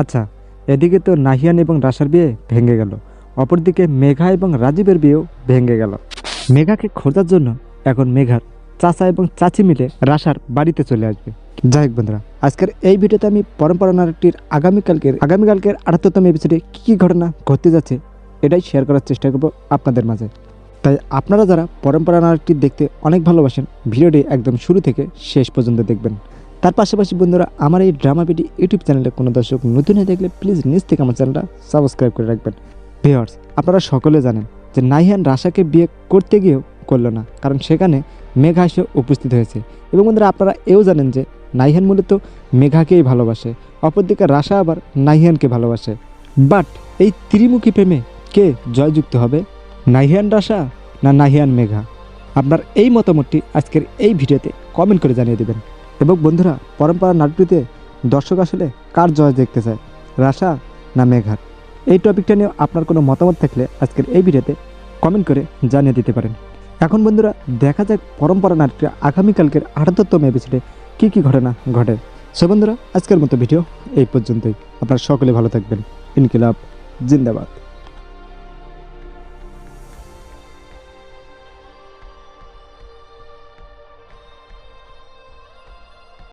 আচ্ছা, এদিকে তো নাহিয়ান এবং রাশার বিয়ে ভেঙে গেল, অপরদিকে মেঘা এবং রাজীবের বিয়েও ভেঙে গেল। মেঘাকে খোঁজার জন্য এখন মেঘার চাচা এবং চাচি মিলে রাশার বাড়িতে চলে আসবে। যাই হোক বন্ধুরা, আজকের এই ভিডিওতে আমি পরম্পরা নাটকটির আগামীকালকের 78তম এপিসোডে কী কী ঘটনা ঘটতে যাচ্ছে এটাই শেয়ার করার চেষ্টা করব আপনাদের মাঝে। তাই আপনারা যারা পরম্পরা নাটকটি দেখতে অনেক ভালোবাসেন, ভিডিওটি একদম শুরু থেকে শেষ পর্যন্ত দেখবেন। তার পাশাপাশি বন্ধুরা, আমার এই ড্রামা ভিডিও ইউটিউব চ্যানেলে কোনো দর্শক নতুন হয়ে দেখলে প্লিজ নিজ থেকে আমার চ্যানেলটা সাবস্ক্রাইব করে রাখবেন। ভিউয়ার্স, আপনারা সকলে জানেন যে নাহিয়ান রাশাকে বিয়ে করতে গিয়েও করলো না, কারণ সেখানে মেঘা এসে উপস্থিত হয়েছে। এবং বন্ধুরা, আপনারা এও জানেন যে নাহিয়ান মূলত মেঘাকেই ভালোবাসে, অপরদিকে রাশা আবার নাহিয়ানকে ভালোবাসে। বাট এই ত্রিমুখী প্রেমে কে জয়যুক্ত হবে, নাহিয়ান রাশা না নাহিয়ান মেঘা? আপনার এই মতামতটি আজকের এই ভিডিওতে কমেন্ট করে জানিয়ে দেবেন। এবং বন্ধুরা, পরম্পরা নাটকটিতে দর্শক আসলে কার জয় দেখতে চায়, রাশা না মেঘার? এই টপিকটা নিয়ে আপনার কোনো মতামত থাকলে আজকের এই ভিডিওতে কমেন্ট করে জানিয়ে দিতে পারেন। এখন বন্ধুরা, দেখা যাক পরম্পরা নাটকটি আগামীকালকের 78তম এপিসোডে কী কী ঘটনা ঘটে। সো বন্ধুরা, আজকের মতো ভিডিও এই পর্যন্তই। আপনারা সকলে ভালো থাকবেন। ইনকিলাব জিন্দাবাদ।